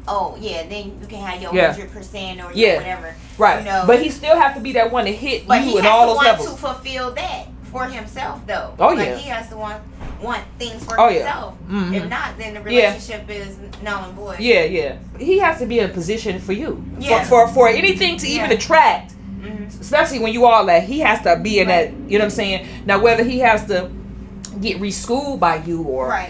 then you can have your Yeah. 100% or Yeah. your whatever. right, You know, but he still have to be that one to hit but you he and has all to those want levels. to fulfill that for himself, though. Oh, Like, yeah. he has to want things for Oh, yeah. himself. Mhm. If not, then the Yeah. relationship is null and void. Yeah. He has to be in a position for you. Yeah. For anything to even Yeah. attract, Mhm. especially when you all that, he has to be in that, you know what I'm saying? Now whether he has to get reschooled by you or Right.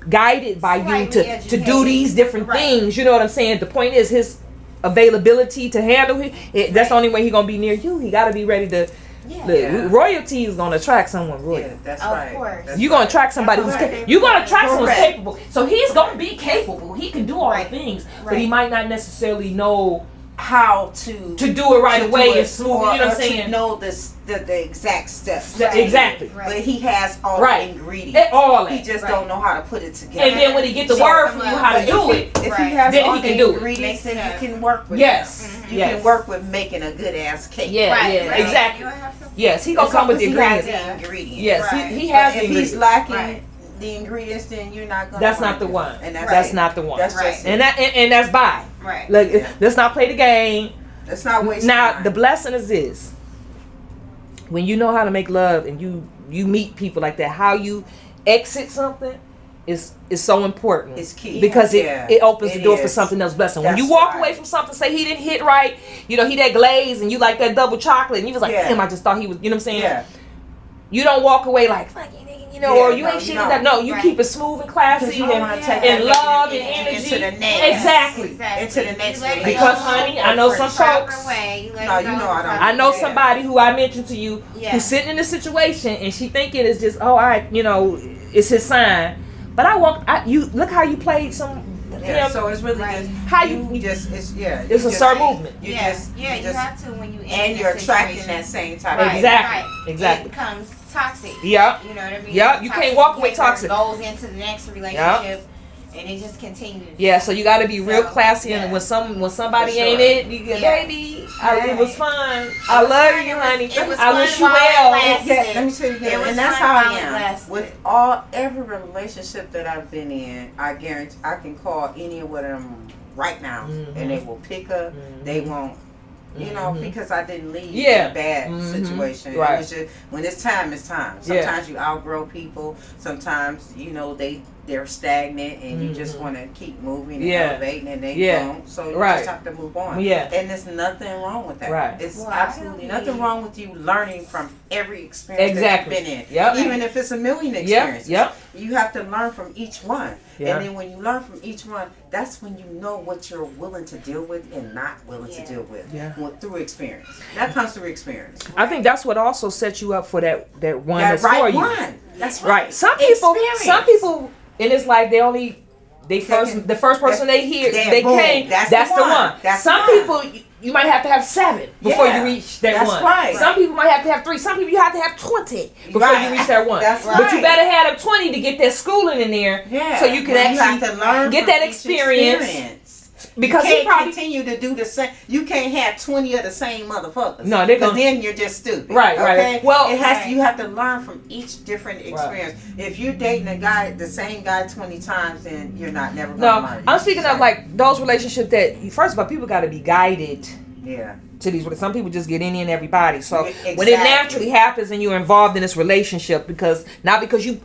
guided by you Slightly to do educated. these different Right. things, you know what I'm saying? The point is his availability to handle it, that's the only way he gonna be near you. He gotta be ready to Yeah. look, Yeah. royalty is gonna attract someone Yeah, royal. that's Of right. course. That's You're gonna right. attract somebody That's who's right. you're gonna attract someone who's Correct. capable. So he's gonna be capable. He can do all Right. the things, but he Right. might not necessarily know How to do it right to away do it, and smooth. or- You know what I'm or to saying? know the exact steps. Right. Exactly. Right. But he has all Right. the ingredients. All He that. just Right. don't know how to put it together. And then when he get the So word from from you a- how to But do if it, he Right. has then all he the can do it. ingredients, then Makes you it can work with yes, it. You yes, can work with making a good ass cake. yeah, Right, yeah, right. exactly. You have to- Yes, he gonna As come long with as the he has ingredients. the ingredients. Yes, Right. he has But the if he's ingredients. lacking Right. the ingredients, then you're not gonna. That's work not the with one. it. And That's it. not the one. That's Right. just And it. and that's by. Right. Like, Yeah. let's not play the game. Let's not waste Now time. the blessing is this: when you know how to make love and you meet people like that, how you exit something is so important. It's key. Because Yeah, it opens the it door for is. something else blessing. When That's you walk right. away from something, say he didn't hit right, he that glaze and you like that double chocolate, and you was like, Yeah. damn, I just thought he was, you know what I'm saying? Yeah. You don't walk away like, fuck you, nigga, Yeah, or you no, ain't you shit don't. that. No, you Right. keep it smooth and classy Because you and, don't want to take and that love and negative energy. into the next. Exactly. Into the next You let it relationship. Because, go honey, I know the some proper folks- way. You let No, it you go know the I don't. proper I know Yeah. somebody who I mentioned to you Yeah. who's sitting in a situation and she thinking it's just it's his sign. But you look how you played some. Yeah, him. so it's really Right. just How you you- just it's It's a certain movement. You yeah, just yeah, you just have to when you in and a you're attracting situation. that same type Right, of Exactly. right. Exactly. It becomes toxic. Yep. You know what I mean? Yep, you can't walk away toxic. Goes into the next relationship, and it just continues. Yeah, so you got to be real So, classy, yeah. and when somebody For sure. ain't it, you get, Yeah. baby, Right. it was fun. I love fun. you, It was- honey. it was I fun wish you while it well. lasted. Yeah, let me tell you It again, was and that's fun how I while it am. lasted. With every relationship that I've been in, I guarantee I can call any of them right now, Mhm. and they will pick up. They won't, Mhm. because I didn't leave Yeah. in a bad Mhm. situation. Right. It was just when it's time, it's time. Yeah. Sometimes you outgrow people. Sometimes they're stagnant, and you just Mhm. want to keep moving and Yeah. elevating, and they Yeah. don't. So you Right. just have to move on. Yeah. And there's nothing wrong with that. Right. It's Well, I absolutely don't nothing need- wrong with you learning from every experience Exactly. that you've been in. Yep. Even if it's a million Yep. experiences. Yep. You have to learn from each one. Yeah. And then when you learn from each one, that's when you know what you're willing to deal with and not willing Yeah. to deal with. Yeah. Through experience. That comes through experience. I think that's what also sets you up for that one That that's for right you. one. That's Right. Some people Experience. in this life the first person they hear Yeah, they boom. came. That's That's the the one. one. That's Some the one. people you might have to have 7 before Yeah. you reach that That's one. right. Some people might have to have 3. Some people you have to have 20 before Right. you reach that one. That's But you right. better have them 20 to get that schooling in there, Yeah. so you can Well, you actually have to learn get from that each experience. experience. Because you he can't probably continue to do the same. You can't have 20 of the same motherfuckers. No, they're because gonna, then you're just stupid. Right, okay? right. Well, it has. You have to learn from each different experience. Right. If you're dating a guy, the same guy 20 times, then you're not never gonna learn. I'm speaking of like those relationships that first of all, people got to be guided. Yeah. To these, some people just get any and everybody. So when it naturally happens and you're involved in this relationship, because not because you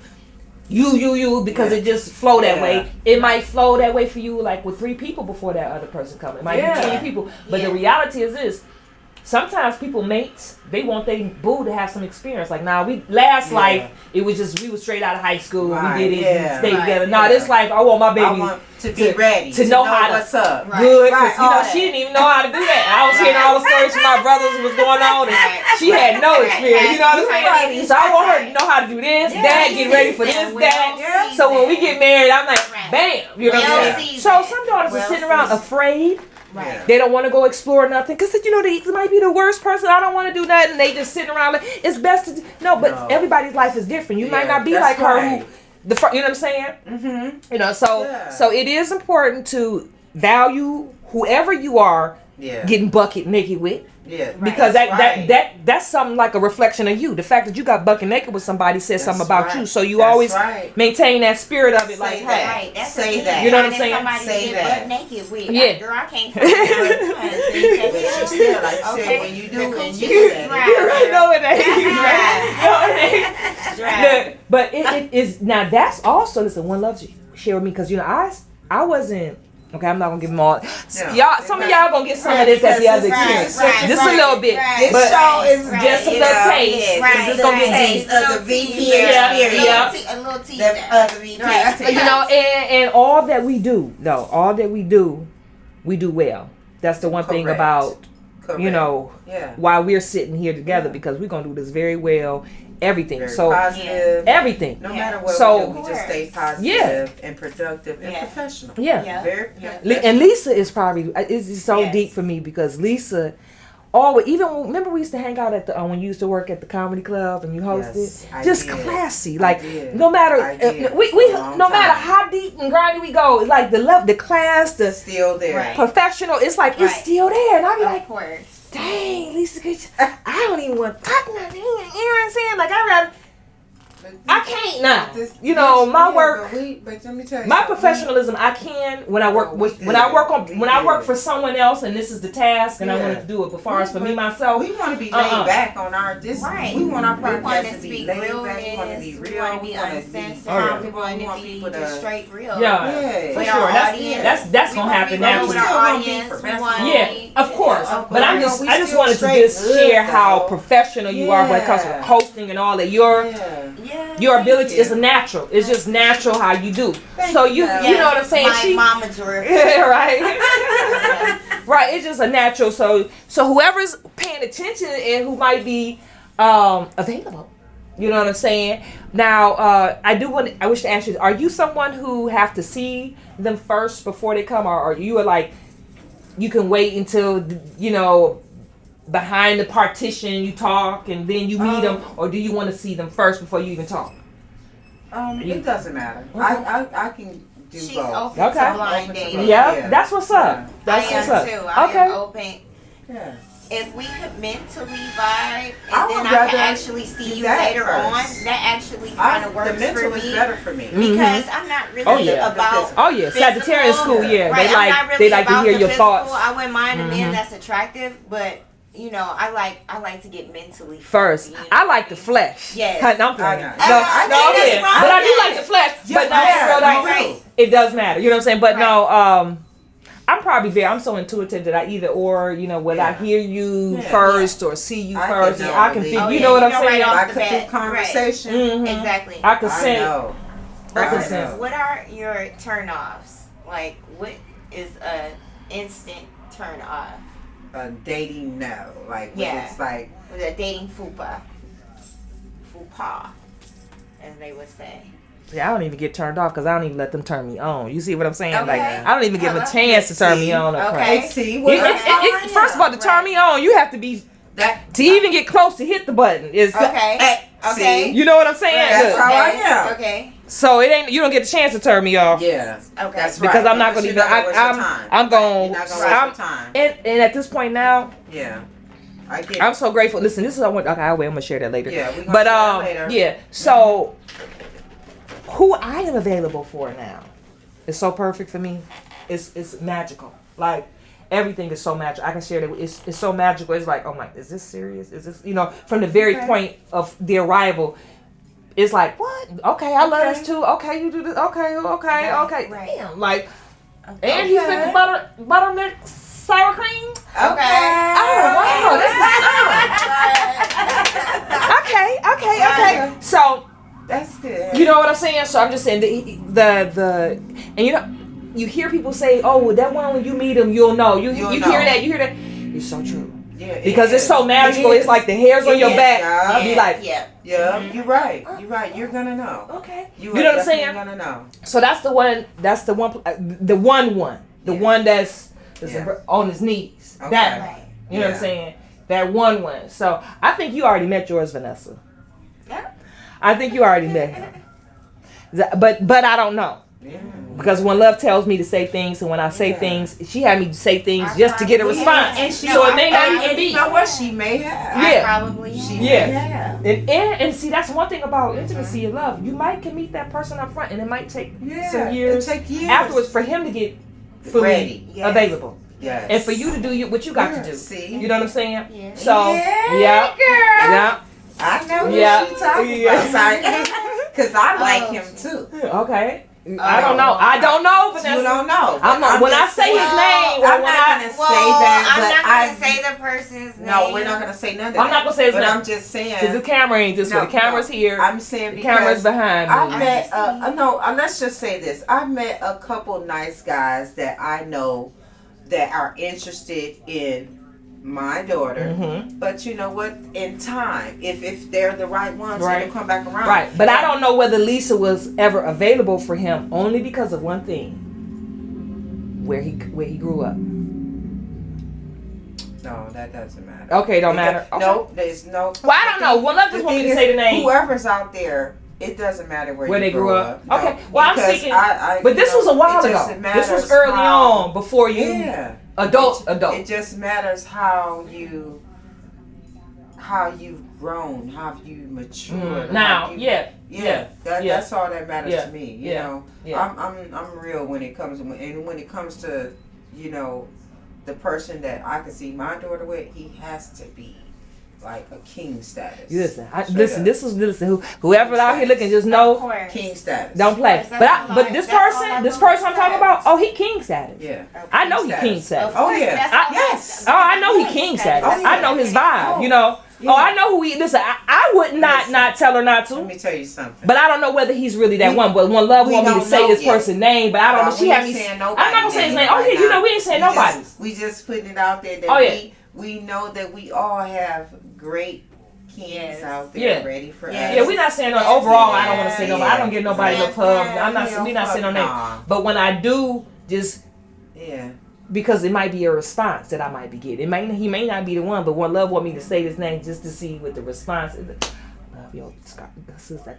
because it just flow that way. It might flow that way for you like with 3 people before that other person comes. It might be 20 people. But the reality is this: sometimes people mates, they want their boo to have some experience. Like we life it was just we was straight out of high school. Right. We did it and stayed together. Yeah. This life I want my baby to be ready to know how what's up. Good, because she didn't even know how to do that. I was hearing all the stories from my brothers was going on, and she had no experience. You know what I'm saying? So I want her to know how to do this. Dad, get ready for this. That. So when we get married, I'm like, bam. You know what I'm saying? So some daughters are sitting around afraid. Right. They don't want to go explore nothing because they might be the worst person. I don't want to do nothing. They just sitting around like it's best to but everybody's life is different. You might not be like her who you know what I'm saying? Mm-hmm. You know, so it is important to value whoever you are getting bucket naked with. Yeah, because that's something like a reflection of you. The fact that you got bucket naked with somebody says something about you. So you always maintain that spirit of it. Say like, hey, say that. You know what I'm saying? Somebody say that. Butt naked with. Yeah, girl, I can't. She said, like you said, when you do it, you know it ain't. But it is now. That's also listen. One loves you. Share with me because I wasn't. Okay, I'm not gonna give them all. Y'all, some of y'all gonna get some of this at the other experience. Just a little bit. This show is just a little taste. It's gonna be of the VP experience. A little teaser of the VP experience. You know, and all that we do, we do well. That's the one thing about why we're sitting here together because we're gonna do this very well. Everything. Very positive. Everything. No matter what we do, we just stay positive and productive and professional. Yeah. Very and Lisa is probably it's so deep for me because Lisa always remember we used to hang out at the when you used to work at the comedy club and you hosted just classy like no matter we no matter how deep and grindy we go like the class the still there professional it's like it's still there and I be like course. Dang, Lisa, I don't even want to talk nothing. You know what I'm saying? Like, I can't now. My work, but let me tell you my professionalism, I can when I work when I work for someone else and this is the task and I want to do it. But far as for me myself, we want to be laid back on our we want our podcast to be laid back. We want to be real. We want to be uncensored. We want people to straight real. Yeah, for sure. That's gonna happen now. With our audience, of course. But I just wanted to just share how professional you are when it comes to hosting and all that. Your ability is natural. It's just natural how you do. So you know what I'm saying? My mama drift. Right. Right. It's just a natural. So whoever's paying attention and who might be available. You know what I'm saying? Now, I wish to ask you, are you someone who have to see them first before they come, or are you like you can wait until behind the partition you talk and then you meet them, or do you want to see them first before you even talk? It doesn't matter. I can do She's both. Open to blind dating. Yeah, that's what's up. That's what's up. Too. I am open. Yeah. If we could mentally vibe and then I can actually see you later on, that actually kind of works for me. The mental is better for me because I'm not really about Sagittarian school. Right, they like to hear your thoughts. I wouldn't mind a man that's attractive, but I like to get mentally first. I like the flesh. Yes. I'm playing. But I do like the flesh. But it does matter. You know what I'm saying? But no, I'm probably I'm so intuitive that I either or, whether I hear you first or see you first, I can feel, you know what I'm saying? I can do conversation. Right. Mm-hmm. Exactly. I can sense. What are your turnoffs? Like, what is an instant turn off? Dating, no. Like, it's like with a dating fupa, as they would say. Yeah, I don't even get turned off because I don't even let them turn me on. You see what I'm saying? Okay. Like, I don't even give them a chance to turn me on. Okay. First of all, to turn me on, you have to be to even get close to hit the button. Is okay. You know what I'm saying? That's how I am. Okay. So it ain't. You don't get the chance to turn me off. Yeah. Okay. That's Because right. I'm not gonna You're even. not waste your time. I'm going. You're not gonna waste your time. And at this point now, Yeah. I get. I'm so grateful. Listen, this is what I want. Okay, I'm gonna share that later. Yeah. We gonna But share that later. yeah. So who I am available for now is so perfect for me. It's magical. Like everything is so magical. I can share that. It's so magical. It's like, oh my, is this serious? Is this, from the very point of the arrival, it's like, what? Okay, I love this too. Okay, you do this. Okay. Right. Damn, like, and he's with buttermilk sour cream. Okay. Oh wow, okay. So That's good. you know what I'm saying? So I'm just saying the and you hear people say, oh, that one when you meet him, you'll know. You You'll hear know. that. You hear that. It's so true. Yeah, Because it's so magical. It's like the hairs on your back. You be like, yeah. Yeah, you're right. You're right. You're gonna know. okay. You You know what I'm definitely saying? Gonna know. So that's the one. That's the one. The one that's Yeah. on his knees. Okay. That. Right. You know what I'm Yeah. saying? That one. So I think you already met yours, Vanessa. Yeah. I think you already met him. But I don't know. Yeah. Because when Love tells me to say things, and when I say things, she had me say things just to get a response. And she, So it may not even and be. you know what? She may have. Yeah. Probably. She Yeah. may have. And see, that's one thing about intimacy and love. You might meet that person up front, and it might take some years, It take years afterwards for him to get fully Ready. Yes. available. Yes. And for you to do what you got to do. See. You know what I'm saying? Yeah. So, Yeah, girl. Yeah. I know Yeah. what you talking Yeah. about. Sorry. Because I like him too. Okay. I don't know. I don't know, Vanessa. You don't know. I'm not, when I just say his saying- name, or I'm when not I gonna Well, say that. I'm but not I gonna say the person's name. No, we're not gonna say none of that. I'm not gonna say his but name. I'm just saying. because the camera ain't this way. The camera's here. I'm saying The because camera's behind I me. met let's just say this. I met a couple nice guys that I know that are interested in my daughter. Mhm. But you know what? In time, if they're the right ones, Right. it'll come back around. Right, but I don't know whether Lisa was ever available for him only because of one thing: where he grew up. No, that doesn't matter. Okay, don't matter. Okay. No, there's no. Well, I don't know. Well, let's just want me to say the name. Whoever's out there, it doesn't matter where they you grew up. No, Okay, well, I'm because speaking. I But this was a while it just ago. This matters was early how- on before you Yeah. adult. It just matters how you've grown, how you matured. Now, how you, yeah. That's all that matters Yeah. to me. You Yeah. know, Yeah. I'm real when it comes to the person that I can see my daughter with. He has to be like a king status. Listen, Straight up. whoever out here looking, just Of know, course. King status. don't play. Of course, But that's this all I person I'm talking said. about, oh, he king status. Yeah. I know he Status. king status. Of course, Oh, yeah. that's all Yes. Oh, I know he king status. Oh, yeah. I know his vibe. You know. Yeah. Oh, I know who he. Listen, I would not tell her not Let to. me tell you something. But I don't know whether he's really that one. But one love we want me to don't say know this yet. person's name, but I don't know. She We had ain't me. saying I'm not nobody's gonna say his name. right Oh yeah, you now. know we ain't saying nobody's. We just putting it out there that Oh, yeah. we know that we all have great kings Yes. out there Yeah. ready for Yes. us. Yeah, we're not saying no. Overall, I don't want to say Yeah. nobody. I don't give nobody no Yes, pub. yeah. I'm not. Yeah, We not saying no fuck name. nah. But when I do, just Yeah. because it might be a response that I might be getting. He may not be the one, but one love want me to say his name just to see what the response is. Love your sister.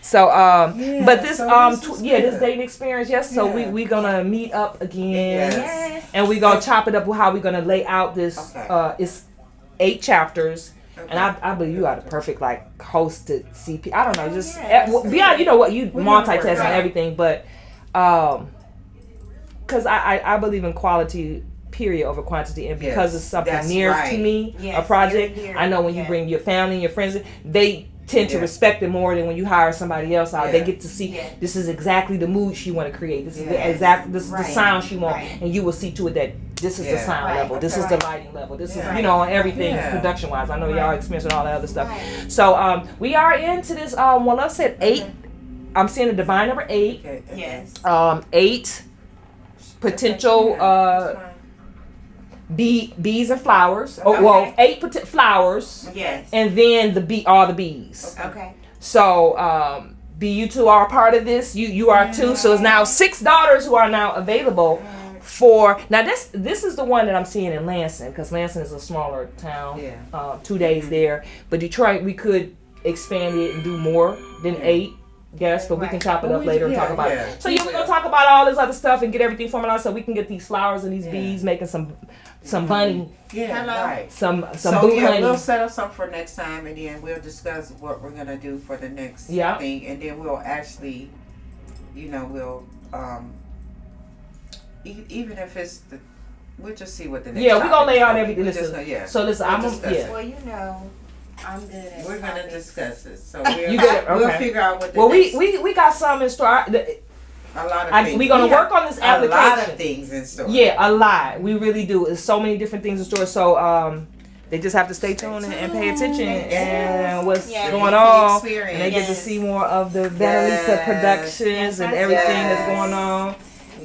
So Yeah, but this so this is this good. dating experience, yes. So Yeah. we gonna meet up again, Yes. and we gonna chop it up with how we gonna lay out this. Okay. It's 8 chapters. Okay. And I believe you are the perfect host to CP. I don't know, just yes. beyond, you know what, you We're gonna work multitask it and out. everything, but because I believe in quality period over quantity, and because Yes, it's something that's near right. to me, Yes, a project. near, I know when you yeah. bring your family and your friends, they tend to Yeah. respect it more than when you hire somebody else out. They Yeah. get to see Yeah. this is exactly the mood she want to create. This is the Yes. exact this is the Right. sound she want, Right. and you will see to it that this is the Yeah. sound Right. level, this is Okay. the lighting level, this Yeah. is on everything Yeah. production wise. I know y'all experiencing all that other stuff. Right. So we are into this. Well, I said 8. I'm seeing the divine number 8. Okay. Yes. 8 potential That's fine. bees and flowers. Oh, Okay. well, 8 flowers, Yes. and then all the bees. Okay. So B, you two are a part of this. You are too. So it's now 6 daughters who are now available for. Now this is the one that I'm seeing in Lansing, because Lansing is a smaller town. Yeah. 2 days there, but Detroit we could expand it and do more than 8 guests, but we can chop it up later and talk about it. So we're gonna talk about all this other stuff and get everything formalized so we can get these flowers and these bees making some honey. Right. Some so boo honey. We'll set up something for next time, and then we'll discuss what we're gonna do for the next thing, and then we'll actually, we'll even if it's we'll just see what the next. We're gonna lay out everything. So listen, I'm good at we're going to discuss it. So we'll figure out what the we got some in store. A lot of things. We're going to work on this application. A lot of things in store. Yeah, a lot. We really do. There's so many different things in store. So they just have to stay tuned and pay attention and what's going on. And they get to see more of the Vanessa Productions and everything that's going on.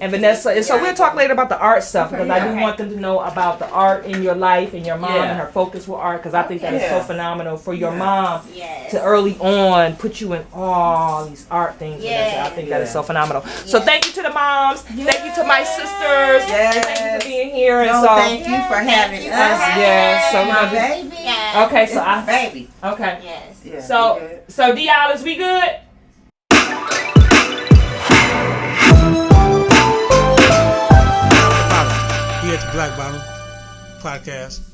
And Vanessa, and so we'll talk later about the art stuff because I do want them to know about the art in your life and your mom and her focus with art because I think that is so phenomenal for your mom to early on put you in all these art things. I think that is so phenomenal. So thank you to the moms. Thank you to my sisters. Thank you for being here. And so thank you for having us. Yes. So my baby. Okay. So baby. Okay. Yes. Yeah, So Dialis, we good? We at the Black Bottom Podcast.